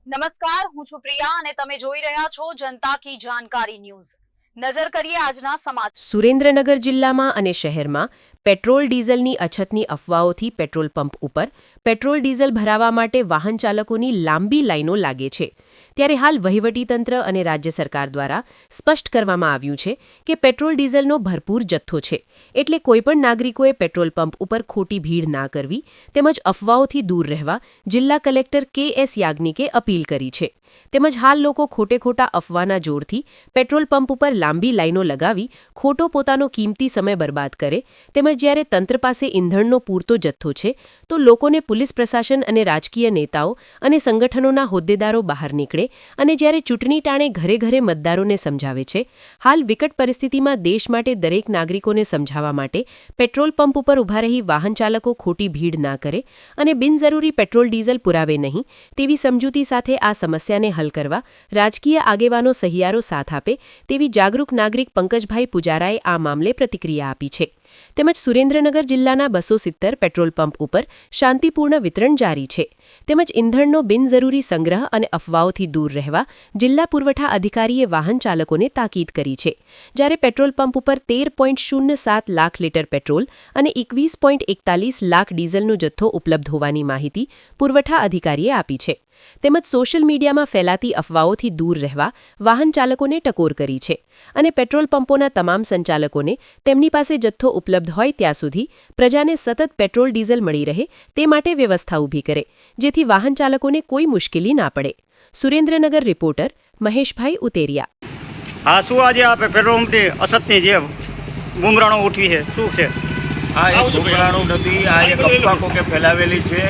નમસ્કાર, હું છું પ્રિયા અને તમે જોઈ રહ્યા છો જનતા કી જાણકારી ન્યૂઝ। નજર કરીએ આજના સમાચાર। સુરેન્દ્રનગર જિલ્લામાં અને શહેરમાં પેટ્રોલ ડીઝલની અછતની અફવાઓથી પેટ્રોલ પંપ ઉપર પેટ્રોલ ડીઝલ ભરાવા માટે વાહન ચાલકોની લાંબી લાઈનો લાગે છે। ત્યારે હાલ વહીવટીતંત્ર અને રાજ્ય સરકાર દ્વારા સ્પષ્ટ કરવામાં આવ્યું છે કે પેટ્રોલ ડીઝલનો ભરપૂર જથ્થો છે, એટલે કોઈપણ નાગરિકોએ પેટ્રોલ પંપ ઉપર ખોટી ભીડ ના કરવી તેમજ અફવાઓથી દૂર રહેવા જિલ્લા કલેક્ટર કે.એસ. યાજ્ઞિકે અપીલ કરી છે। તેમજ હાલ લોકો ખોટા અફવાના જોરથી પેટ્રોલ પંપ ઉપર લાંબી લાઈનો લગાવી ખોટો પોતાનો કિંમતી સમય બરબાદ કરે તેમજ જ્યારે તંત્ર પાસે ઈંધણનો પૂરતો જથ્થો છે તો લોકોને પોલીસ પ્રશાસન અને રાજકીય નેતાઓ અને સંગઠનોના હોદ્દેદારો બહાર નીકળે અને જ્યારે ચૂંટણી ટાણે ઘરે ઘરે મતદારોને સમજાવે છે। હાલ વિકટ પરિસ્થિતિમાં દેશ માટે દરેક નાગરિકોને સમજાવવા માટે પેટ્રોલ પંપ ઉપર ઊભા રહી વાહન ચાલકો ખોટી ભીડ ના કરે અને બિનજરૂરી પેટ્રોલ ડીઝલ પુરાવે નહીં તેવી સમજૂતી સાથે આ સમસ્યાને હલ કરવા રાજકીય આગેવાનો સહિયારો સાથ આપે તેવી જાગૃત નાગરિક પંકજભાઈ પુજારાએ આ મામલે પ્રતિક્રિયા આપી છે। તેમજ સુરેન્દ્રનગર જિલ્લાના 270 પેટ્રોલ પંપ ઉપર શાંતિપૂર્ણ વિતરણ જારી છે। તેમજ ઈંધણનો બિનજરૂરી સંગ્રહ અને અફવાઓથી દૂર રહેવા જિલ્લા પુરવઠા અધિકારીએ વાહન ચાલકોને તાકીદ કરી છે। જ્યારે પેટ્રોલ પંપ ઉપર 13.07 લાખ લીટર પેટ્રોલ અને 21.41 લાખ ડીઝલનો જથ્થો ઉપલબ્ધ હોવાની માહિતી પુરવઠા અધિકારીએ આપી છે। તેમજ સોશિયલ મીડિયામાં ફેલાતી અફવાઓથી દૂર રહેવા વાહન ચાલકોને ટકોર કરી છે અને પેટ્રોલ પંપોના તમામ સંચાલકોને તેમની પાસે જથ્થો ઉપલબ્ધ હોય ત્યાં સુધી પ્રજાને સતત પેટ્રોલ ડીઝલ મળી રહે તે માટે વ્યવસ્થા ઊભી કરે, જેથી વાહન ચાલકોને કોઈ મુશ્કેલી ના પડે। સુરેન્દ્રનગર રિપોર્ટર મહેશભાઈ ઉતેરિયા। હા, શું આજે આ પેટ્રોલ પંપની અસતની જે ગુમરાણો ઉઠી છે શું છે? આ એક ગુમરાણું નથી, આ એક અફવા કોકે ફેલાવેલી છે।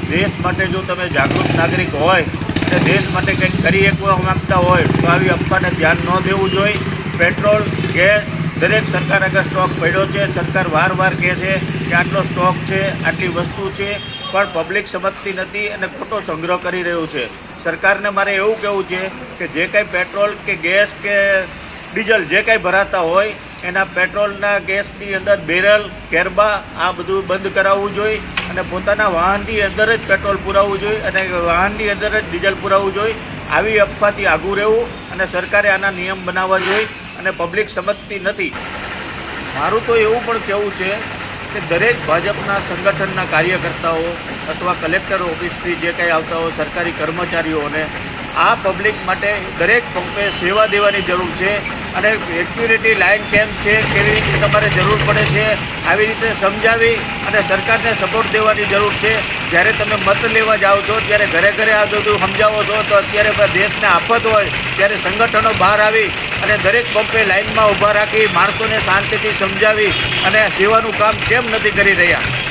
દેશ માટે જો તમે જાગૃત નાગરિક હોય અને દેશ માટે કંઈક કરી શકવા માંગતા હોય તો આવી અફવાને ધ્યાન ન દેવું જોઈએ। પેટ્રોલ, ગેસ દરેક સરકાર આગળ સ્ટોક પડ્યો છે। સરકાર વારવાર કહે છે કે આટલો સ્ટોક છે, આટલી વસ્તુ છે, પણ પબ્લિક સમજતી નથી અને ખોટો સંગ્રહ કરી રહ્યું છે। સરકારને મારે એવું કહેવું છે કે જે કાંઈ પેટ્રોલ કે ગેસ કે ડીઝલ જે કાંઈ ભરાતા હોય એના પેટ્રોલના ગેસની અંદર બેરલ, કેરબા આ બધું બંધ કરાવવું જોઈએ અને પોતાના વાહનની અંદર જ પેટ્રોલ પુરાવવું જોઈએ અને વાહનની અંદર જ ડીઝલ પુરાવવું જોઈએ। આવી અફવાથી આઘું રહેવું અને સરકારે આના નિયમ બનાવવા જોઈએ અને પબ્લિક સમજતી નથી। મારું તો એવું પણ કહેવું છે કે દરેક ભાજપના સંગઠનના કાર્યકર્તાઓ અથવા કલેક્ટર ઓફિસથી જે કાંઈ આવતા હોય સરકારી કર્મચારીઓને આ પબ્લિક માટે દરેક પંપે સેવા દેવાની જરૂર છે અને એક્યુરેટી લાઇન કેમ છે, કેવી રીતે તમારે જરૂર પડે છે આવી રીતે સમજાવી અને સરકારને સપોર્ટ દેવાની જરૂર છે। જ્યારે તમે મત લેવા જાઓ છો ત્યારે ઘરે ઘરે આ બધું સમજાવો છો તો અત્યારે દેશને આફત હોય ત્યારે સંગઠનો બહાર આવી અને દરેક પંપે લાઇનમાં ઊભા રાખી માણસોને શાંતિથી સમજાવી અને સેવાનું કામ કેમ નથી કરી રહ્યા?